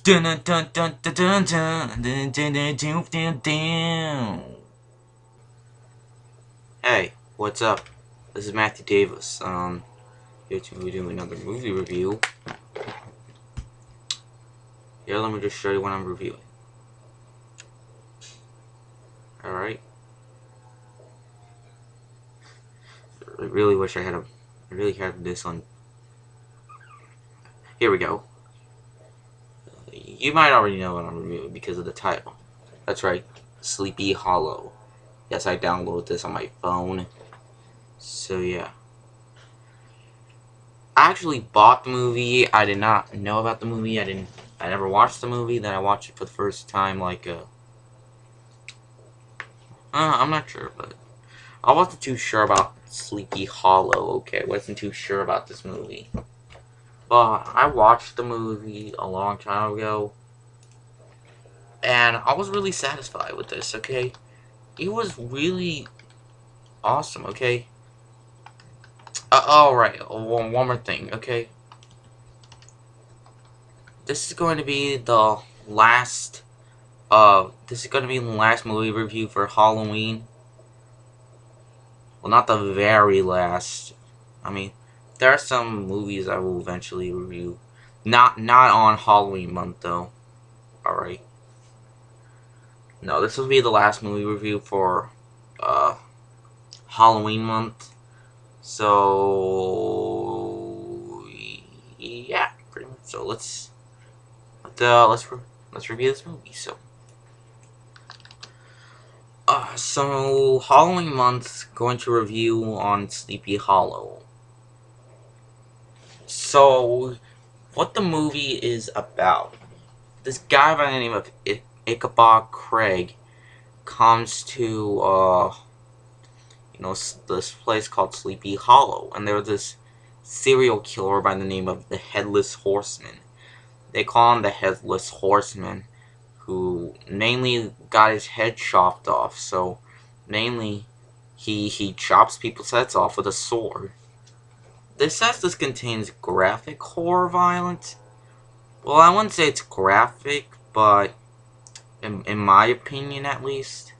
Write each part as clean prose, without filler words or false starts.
Dun dun dun dun dun dun dun dun dun dun dun dun. Hey, what's up? This is Matthew Davis. Here to do another movie review. Here, let me just show you what I'm reviewing. Alright. I really wish I really had this on. Here we go. You might already know what I'm reviewing because of the title. That's right, Sleepy Hollow. Yes, I downloaded this on my phone. So yeah. I actually bought the movie. I did not know about the movie. I never watched the movie. Then I watched it for the first time, I'm not sure, but I wasn't too sure about Sleepy Hollow. Okay, I wasn't too sure about this movie. But I watched the movie a long time ago, and I was really satisfied with this. Okay, it was really awesome. Okay. All right. One more thing. Okay. This is going to be the last. This is going to be the last movie review for Halloween. Well, not the very last. I mean, there are some movies I will eventually review. Not on Halloween month though. Alright. No, this will be the last movie review for Halloween month. So yeah, pretty much. So let's review this movie. So Halloween month, going to review on Sleepy Hollow. So, what the movie is about? This guy by the name of Ichabod Craig comes to this place called Sleepy Hollow, and there's this serial killer by the name of the Headless Horseman. They call him the Headless Horseman, who mainly got his head chopped off. So, mainly, he chops people's heads off with a sword. This says this contains graphic horror violence. Well, I wouldn't say it's graphic, but in my opinion at least.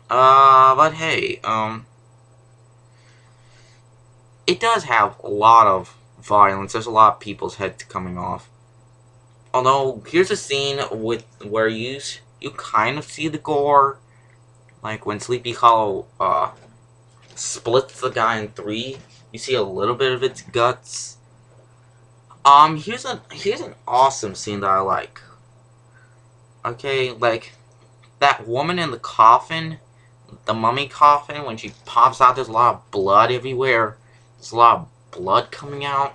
But hey, it does have a lot of violence. There's a lot of people's heads coming off. Although, here's a scene where you kind of see the gore. Like when Sleepy Hollow, splits the guy in three. You see a little bit of its guts. Here's an awesome scene that I like. Okay, like that woman in the coffin, the mummy coffin, when she pops out, there's a lot of blood everywhere. There's a lot of blood coming out.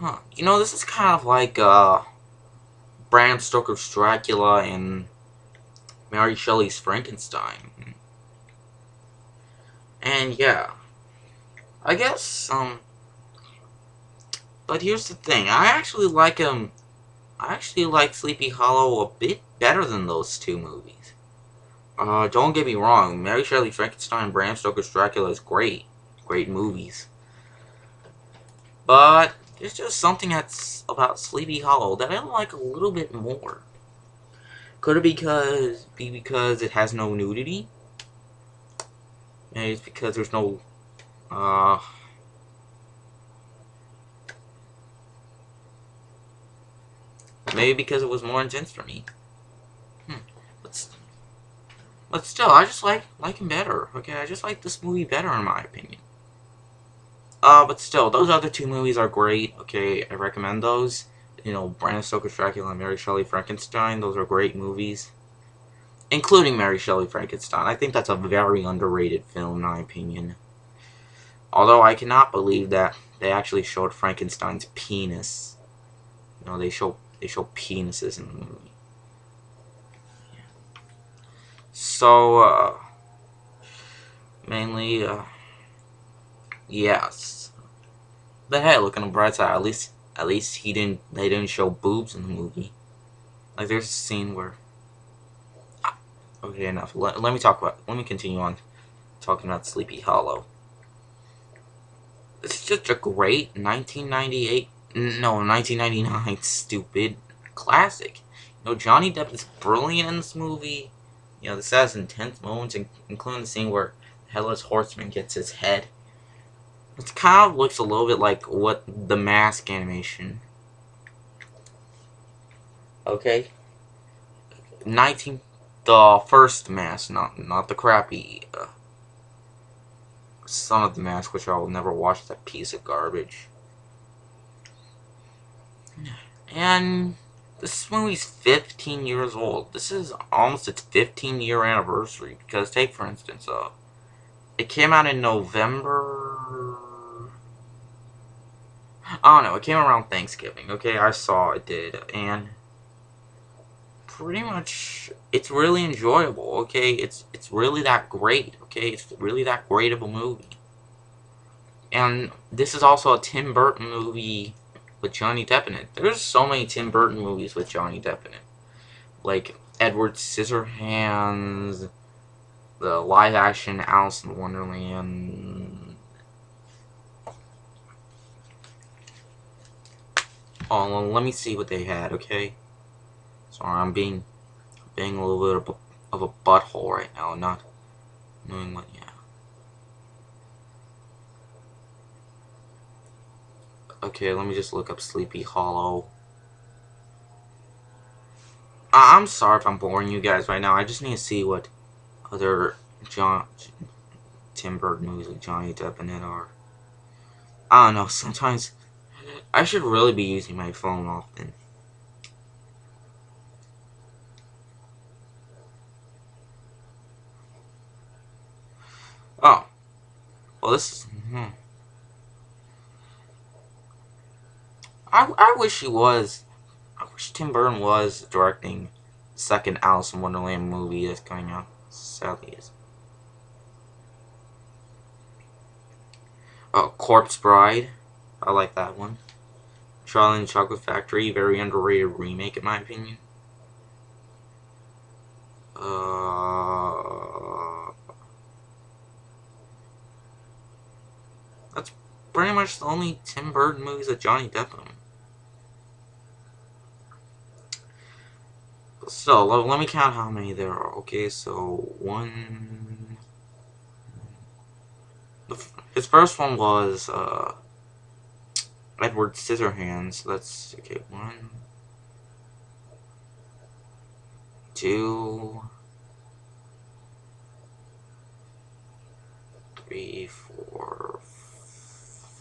Huh. You know, this is kind of like Bram Stoker's Dracula and Mary Shelley's Frankenstein. And yeah, I guess but here's the thing. I actually like Sleepy Hollow a bit better than those two movies. Don't get me wrong. Mary Shelley Frankenstein and Bram Stoker's Dracula is great. Great movies. But there's just something that's about Sleepy Hollow that I like a little bit more. Could it be because it has no nudity? Maybe it's because there's no maybe because it was more intense for me. But still, I just like him better. Okay, I just like this movie better in my opinion. But still, those other two movies are great. Okay, I recommend those. You know, Bram Stoker's Dracula and Mary Shelley Frankenstein. Those are great movies, including Mary Shelley Frankenstein. I think that's a very underrated film in my opinion. Although I cannot believe that they actually showed Frankenstein's penis. You know, they show penises in the movie. So, mainly, yes. But hey, look on the bright side. At least they didn't show boobs in the movie. Like there's a scene where. Okay, enough. Let me continue on talking about Sleepy Hollow. It's just a great 1998, no, 1999 stupid classic. You know, Johnny Depp is brilliant in this movie. You know, this has intense moments, including the scene where Headless Horseman gets his head. It kind of looks a little bit like what the Mask animation. Okay, 19, the first Mask, not the crappy Son of the Mask, which I will never watch. That piece of garbage. And this movie's 15 years old. This is almost its 15-year anniversary. Because take for instance, it came out in November. I don't know. It came around Thanksgiving. Okay, I saw it did, and pretty much it's really enjoyable. Okay, it's really that great. Okay, it's really that great of a movie. And this is also a Tim Burton movie with Johnny Depp in it. There's so many Tim Burton movies with Johnny Depp in it, like Edward Scissorhands, the live-action Alice in Wonderland. Oh, let me see what they had. Okay, sorry, I'm being a little bit of a butthole right now, not knowing what. Yeah. Okay, let me just look up Sleepy Hollow. I'm sorry if I'm boring you guys right now. I just need to see what other Tim Burton movies with Johnny Depp in it are. I don't know. Sometimes I should really be using my phone often. Oh, well, this is. I wish he was. I wish Tim Burton was directing the second Alice in Wonderland movie that's coming out. Sadly, is. Oh, Corpse Bride. I like that one. Charlie and the Chocolate Factory, very underrated remake in my opinion. That's pretty much the only Tim Burton movies that Johnny Depp in. So, let me count how many there are. Okay, so one. His first one was Edward Scissorhands. That's okay. 1, 2, 3, 4,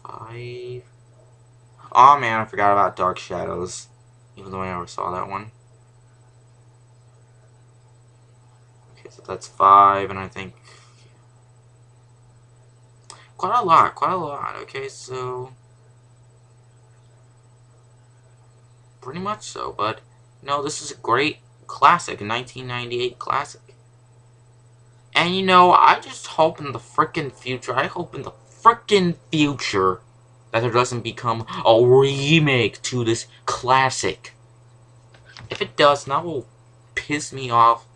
5. Oh man, I forgot about Dark Shadows. Even though I never saw that one. Okay, so that's 5, and I think quite a lot. Okay, so pretty much so. But no, this is a great classic, 1998 classic. And you know, I just hope in the frickin' future, that there doesn't become a remake to this classic. If it does, that will piss me off.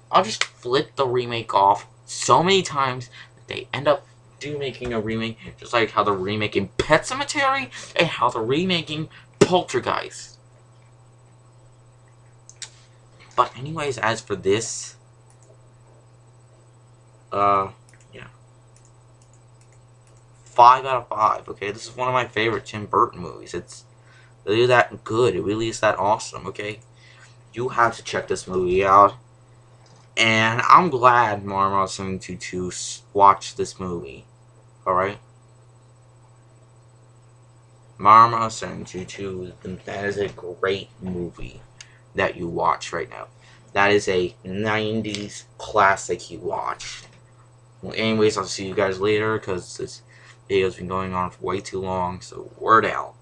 I'll just flip the remake off so many times that they end up making a remake, just like how they're remaking Pet Sematary and how they're remaking Poltergeist. But anyways, as for this, yeah, 5 out of 5. Okay, this is one of my favorite Tim Burton movies. It's really that good. It really is that awesome. Okay, you have to check this movie out. And I'm glad Marmot722 watched this movie. Alright? Marmot722, that is a great movie that you watch right now. That is a 90s classic you watch. Well, anyways, I'll see you guys later because this video's been going on for way too long. So, word out.